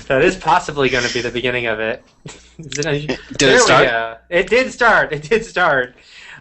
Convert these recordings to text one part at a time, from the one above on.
That is possibly going to be the beginning of it. Did There it we start? go. It did start. It did start.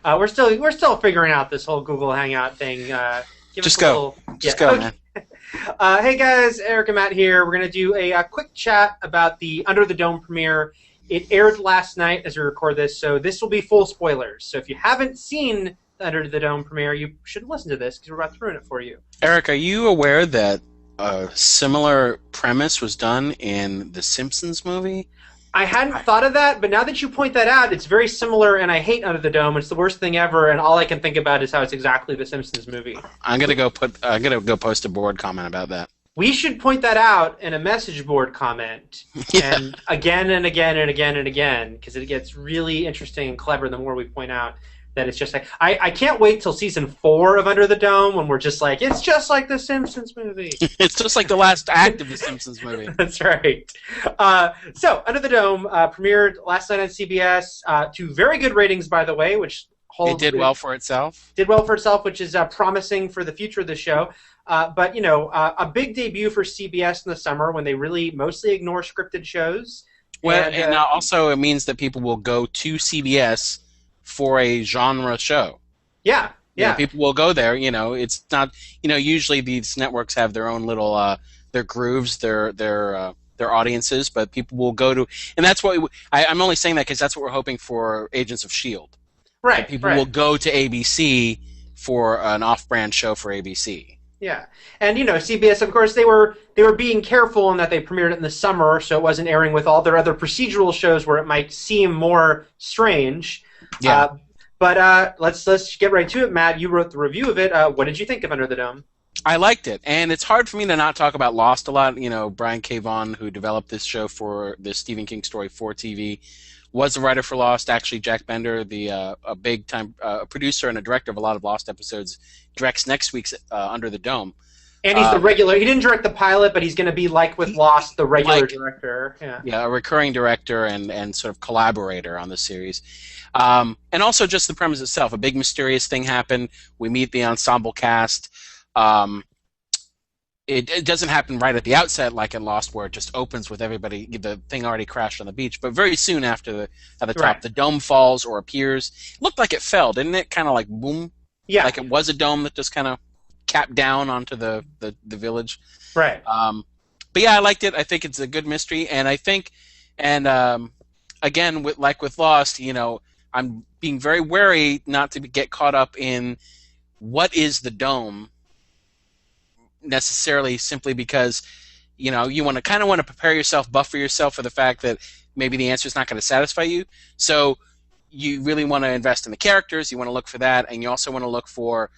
We're still figuring out this whole Google Hangout thing. Give us Just a go. little. Just Yeah. go, Okay. man. Hey guys, Eric and Matt here. We're going to do a quick chat about the Under the Dome premiere. It aired last night as we record this, so this will be full spoilers. So if you haven't seen the Under the Dome premiere, you should listen to this because we're about to ruin it for you. Eric, are you aware that a similar premise was done in the Simpsons movie? I hadn't thought of that, but now that you point that out, it's very similar, and I hate Under the Dome. It's the worst thing ever, and all I can think about is how it's exactly the Simpsons movie. I'm gonna go post a board comment about that. We should point that out in a message board comment, Yeah. and again and again and again and again, because it gets really interesting and clever the more we point out that it's just like I can't wait till season 4 of Under the Dome when we're just like it's just like the Simpsons movie. It's just like the last act of the Simpsons movie. That's right. So Under the Dome premiered last night on CBS to very good ratings, by the way, which It did well for itself. did well for itself, which is promising for the future of the show. But, a big debut for CBS in the summer when they really mostly ignore scripted shows. Well, and also it means that people will go to CBS for a genre show. Yeah, You know, yeah. people will go there. It's not. Usually these networks have their own little their grooves, their audiences, but people will go to, and that's what I'm only saying that because that's what we're hoping for Agents of Shield. Right, People right. will go to ABC for an off-brand show for ABC. Yeah, and CBS, of course, they were being careful in that they premiered it in the summer, so it wasn't airing with all their other procedural shows where it might seem more strange. Yeah. But let's get right to it, Matt. You wrote the review of it. What did you think of Under the Dome? I liked it, and it's hard for me to not talk about Lost a lot. Brian K. Vaughan, who developed this show for the Stephen King story for TV, was the writer for Lost. Actually, Jack Bender, a big-time producer and a director of a lot of Lost episodes, directs next week's Under the Dome. And he's the regular. He didn't direct the pilot, but he's going to be like with Lost, the regular director. Yeah. Yeah, a recurring director and sort of collaborator on the series. And also just the premise itself. A big mysterious thing happened. We meet the ensemble cast. It doesn't happen right at the outset like in Lost, where it just opens with everybody, the thing already crashed on the beach. But very soon after at the top, Right. the dome falls or appears. It looked like it fell, didn't it? Kind of like boom. Yeah. Like it was a dome that just kind of capped down onto the village. Right. But yeah, I liked it. I think it's a good mystery, and I think, again, with Lost, I'm being very wary not to get caught up in what is the dome necessarily, simply because you want to prepare yourself, buffer yourself for the fact that maybe the answer is not going to satisfy you. So you really want to invest in the characters. You want to look for that, and you also want to look for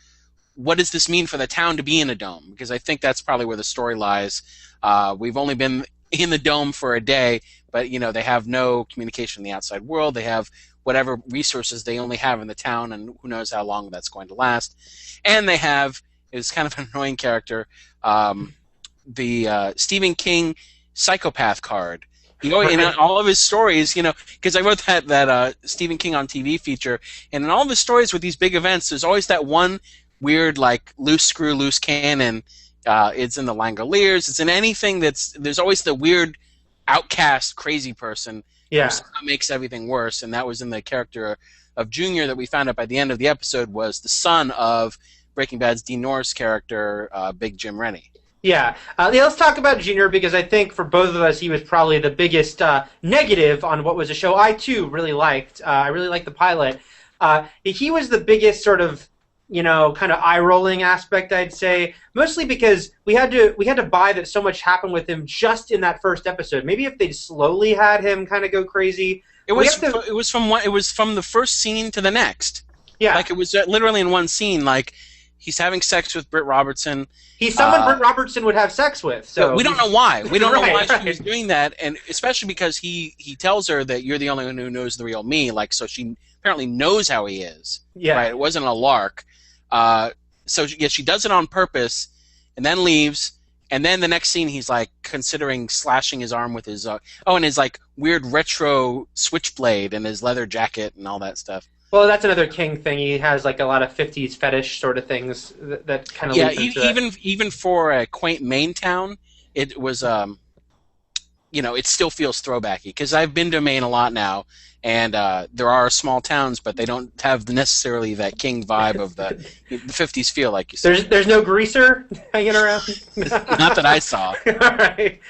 what does this mean for the town to be in a dome, because I think that's probably where the story lies. We've only been in the dome for a day, but they have no communication in the outside world. They have whatever resources they only have in the town, and who knows how long that's going to last. And they have, is kind of an annoying character, the Stephen King psychopath card. In all of his stories, because I wrote that Stephen King on TV feature, and in all of his stories with these big events, there's always that one weird, like, loose screw, loose cannon. It's in the Langoliers. It's in anything there's always the weird outcast crazy person Yeah. who somehow makes everything worse, and that was in the character of Junior that we found out by the end of the episode was the son of Breaking Bad's Dean Norris character, Big Jim Rennie. Yeah. Let's talk about Junior, because I think for both of us, he was probably the biggest negative on what was a show I, too, really liked. I really liked the pilot. He was the biggest sort of, kind of eye-rolling aspect, I'd say, mostly because we had to buy that so much happened with him just in that first episode. Maybe if they'd slowly had him kind of go crazy. It was from the first scene to the next. Yeah. Like, it was literally in one scene. Like, he's having sex with Britt Robertson. He's someone Britt Robertson would have sex with. So we don't know why. We don't know why Right. she was doing that, and especially because he tells her that you're the only one who knows the real me. Like, so she apparently knows how he is. Yeah. Right. It wasn't a lark. So she does it on purpose, and then leaves. And then the next scene, he's like considering slashing his arm with his and his like weird retro switchblade and his leather jacket and all that stuff. Well, that's another King thing. He has like a lot of 50s fetish sort of things that kind of leads into that. Even for a quaint Maine town, it was it still feels throwbacky because I've been to Maine a lot now, and there are small towns, but they don't have necessarily that King vibe of the 50s feel, like you said. There's no greaser hanging around. Not that I saw. All right,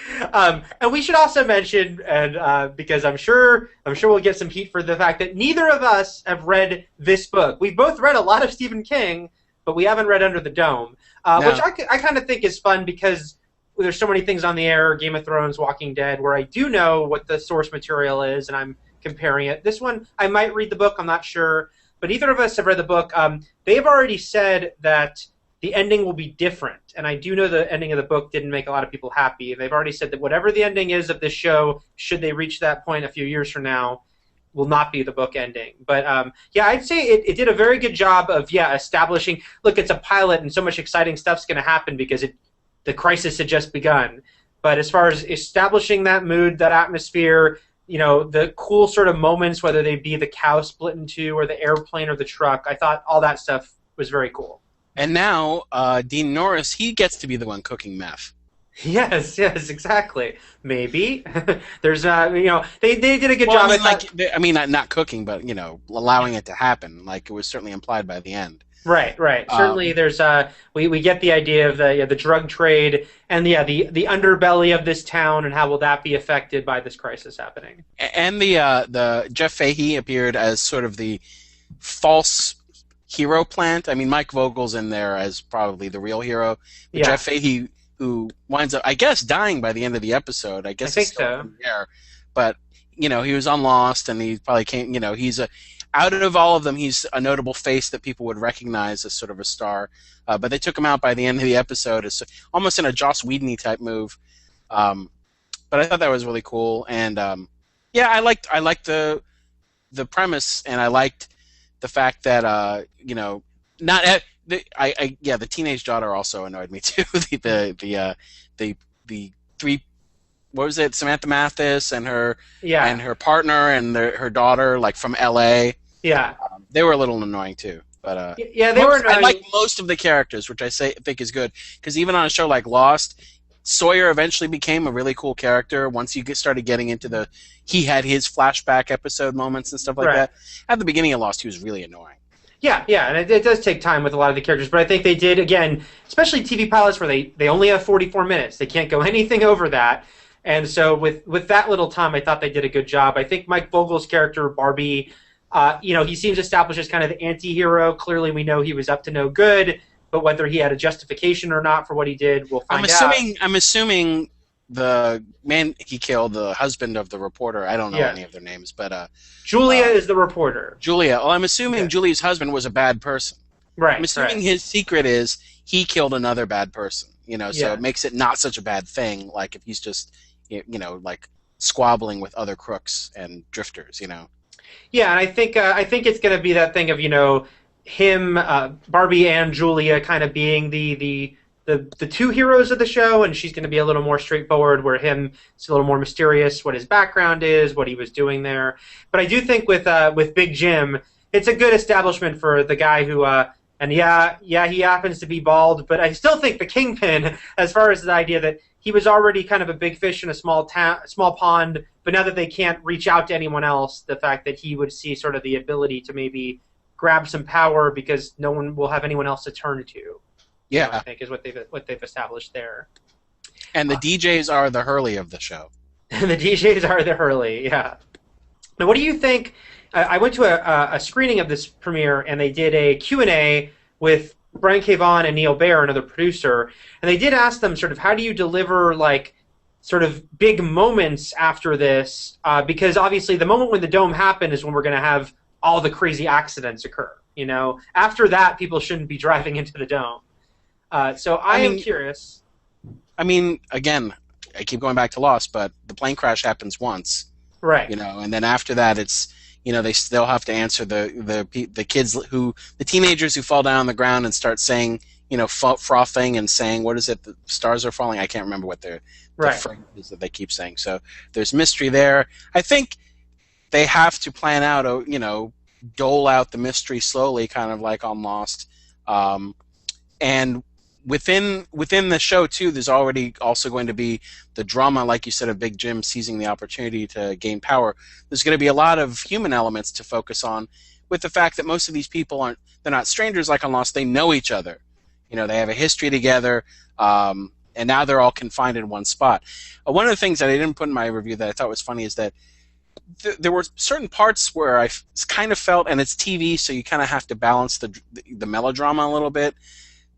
and we should also mention, and because I'm sure we'll get some heat for the fact that neither of us have read this book. We've both read a lot of Stephen King, but we haven't read Under the Dome, No. which I kind of think is fun because there's so many things on the air, Game of Thrones, Walking Dead, where I do know what the source material is, and I'm comparing it. This one, I might read the book, I'm not sure, but neither of us have read the book. They've already said that the ending will be different, and I do know the ending of the book didn't make a lot of people happy. They've already said that whatever the ending is of this show, should they reach that point a few years from now, will not be the book ending. But yeah, I'd say it did a very good job of establishing. Look, it's a pilot, and so much exciting stuff's going to happen because the crisis had just begun. But as far as establishing that mood, that atmosphere, the cool sort of moments, whether they be the cow split in two or the airplane or the truck, I thought all that stuff was very cool. And now Dean Norris, he gets to be the one cooking meth. Yes, exactly. Maybe there's they did a good Well, job. I mean, not cooking, but allowing it to happen. Like it was certainly implied by the end. Right. Certainly, there's we get the idea of the drug trade and the underbelly of this town and how will that be affected by this crisis happening. And the Jeff Fahey appeared as sort of the false hero plant. I mean, Mike Vogel's in there as probably the real hero. But Yeah. Jeff Fahey, who winds up, I guess, dying by the end of the episode. I guess I think it's still so. in there. But he was on Lost, and he probably came. He's out of all of them, he's a notable face that people would recognize as sort of a star. But they took him out by the end of the episode, as almost in a Joss Whedon type move. But I thought that was really cool, and yeah, I liked the premise, and I liked the fact that not the teenage daughter also annoyed me too. the three, what was it, Samantha Mathis and her partner and her daughter, like from L.A. Yeah, they were a little annoying too. But they were annoying. I like most of the characters, which I think is good, because even on a show like Lost, Sawyer eventually became a really cool character once you started getting into he had his flashback episode moments and stuff like that. At the beginning of Lost, he was really annoying. Yeah, and it does take time with a lot of the characters, but I think they did, again, especially TV pilots where they only have 44 minutes. They can't go anything over that. And so with that little time, I thought they did a good job. I think Mike Vogel's character, Barbie, he seems established as kind of the anti-hero. Clearly we know he was up to no good, but whether he had a justification or not for what he did, we'll find out. I'm assuming the man he killed, the husband of the reporter, I don't know any of their names, but Julia is the reporter. Julia. Well, I'm assuming Julia's husband was a bad person. Right. I'm assuming his secret is he killed another bad person. So it makes it not such a bad thing, like if he's just like squabbling with other crooks and drifters. Yeah, and I think it's going to be that thing of him, Barbie and Julia kind of being the two heroes of the show, and she's going to be a little more straightforward, where him is a little more mysterious, what his background is, what he was doing there. But I do think with Big Jim, it's a good establishment for the guy who, and he happens to be bald, but I still think the Kingpin, as far as the idea that he was already kind of a big fish in a small pond, but now that they can't reach out to anyone else, the fact that he would see sort of the ability to maybe grab some power because no one will have anyone else to turn to. Yeah, I think is what they've established there. And the DJs are the Hurley of the show. And the DJs are the Hurley, yeah. Now, what do you think? I went to a screening of this premiere, and they did a Q&A with Brian K. Vaughan and Neil Baer, another producer, and they did ask them sort of how do you deliver like sort of big moments after this, because obviously the moment when the dome happened is when we're going to have all the crazy accidents occur. After that, people shouldn't be driving into the dome. So I am curious. I mean, again, I keep going back to Lost, but the plane crash happens once, right? And then after that, it's they still have to answer the kids the teenagers who fall down on the ground and start saying frothing and saying, what is it? The stars are falling. I can't remember what the phrase is that they keep saying. So there's mystery there. I think they have to plan out, dole out the mystery slowly, kind of like on Lost, and within the show too, there's already also going to be the drama, like you said, of Big Jim seizing the opportunity to gain power. There's going to be a lot of human elements to focus on, with the fact that most of these people they're not strangers like on Lost. They know each other. They have a history together, and now they're all confined in one spot. One of the things that I didn't put in my review that I thought was funny is that there were certain parts where I kind of felt, and it's TV, so you kind of have to balance the melodrama a little bit,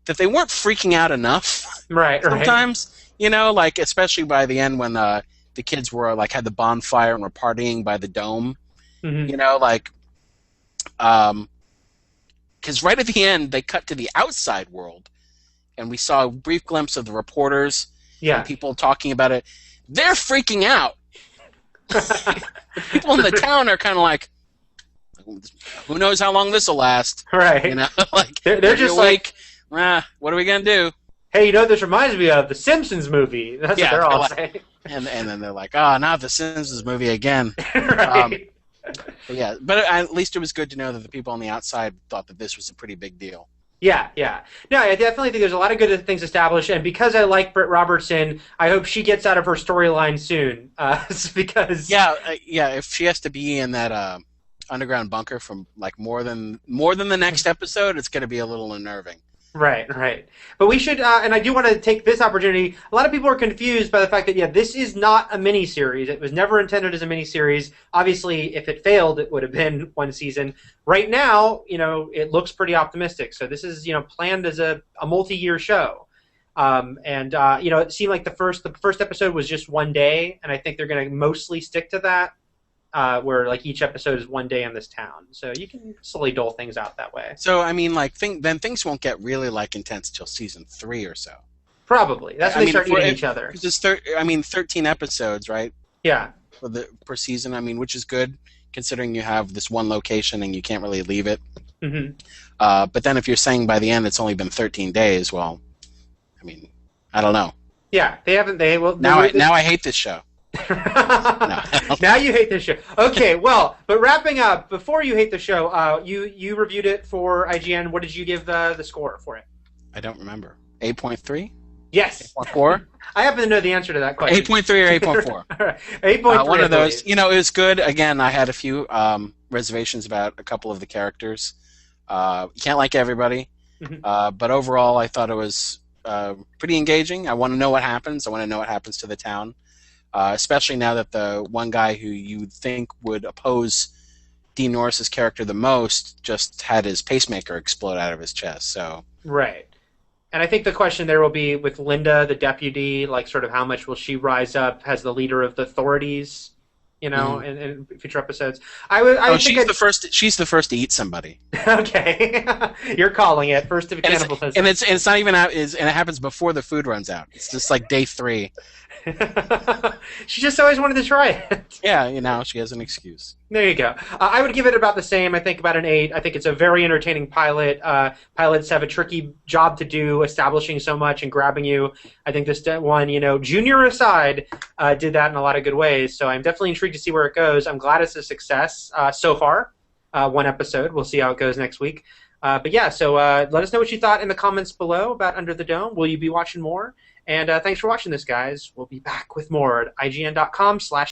that they weren't freaking out enough. Right. Sometimes, like especially by the end when the kids were like had the bonfire and were partying by the dome. Mm-hmm. Because right at the end they cut to the outside world, and we saw a brief glimpse of the reporters and people talking about it. They're freaking out. The people in the town are kind of like, who knows how long this will last? Right. Like they're just like, what are we gonna do? Hey, you know what this reminds me of? The Simpsons movie. That's what they're all saying. And then they're like, not the Simpsons movie again. Right. But at least it was good to know that the people on the outside thought that this was a pretty big deal. Yeah. No, I definitely think there's a lot of good things established, and because I like Britt Robertson, I hope she gets out of her storyline soon. Because if she has to be in that underground bunker from like more than the next episode, it's going to be a little unnerving. Right. But we should, and I do want to take this opportunity. A lot of people are confused by the fact that, this is not a miniseries. It was never intended as a miniseries. Obviously, if it failed, it would have been one season. Right now, it looks pretty optimistic. So this is, planned as a multi-year show. It seemed like the first episode was just one day, and I think they're going to mostly stick to that. Where like each episode is one day in this town, so you can slowly dole things out that way. So I mean, then things won't get really like intense till season 3 or so. Probably that's when they start eating each other. It's 13 episodes, right? Yeah. Per season. I mean, which is good considering you have this one location and you can't really leave it. Mm-hmm. But then if you're saying by the end it's only been 13 days, well, I mean, I don't know. Yeah, they haven't. Now I hate this show. No. Now you hate this show. Okay, well, but wrapping up, before you hate the show, you reviewed it for IGN. What did you give the score for it? I don't remember. 8.3? Yes. 8.4? I happen to know the answer to that question. 8.3 or 8.4? All right. 8.3. One of those. It was good. Again, I had a few reservations about a couple of the characters. You can't like everybody. Mm-hmm. But overall, I thought it was pretty engaging. I want to know what happens. I want to know what happens to the town. Especially now that the one guy who you'd think would oppose Dean Norris's character the most just had his pacemaker explode out of his chest. So right, and I think the question there will be with Linda, the deputy, like sort of how much will she rise up as the leader of the authorities, in future episodes. She's the first to eat somebody. Okay, you're calling it first of cannibalism, and it's not even and it happens before the food runs out. It's just like day 3. She just always wanted to try it. Yeah, she has an excuse. There you go. I would give it about the same. I think about an 8. I think it's a very entertaining pilot. Pilots have a tricky job to do, establishing so much and grabbing you. I think this one, Junior aside, did that in a lot of good ways. So I'm definitely intrigued to see where it goes. I'm glad it's a success so far. One episode. We'll see how it goes next week. But yeah, so let us know what you thought in the comments below about Under the Dome. Will you be watching more? And thanks for watching this, guys. We'll be back with more at IGN.com/.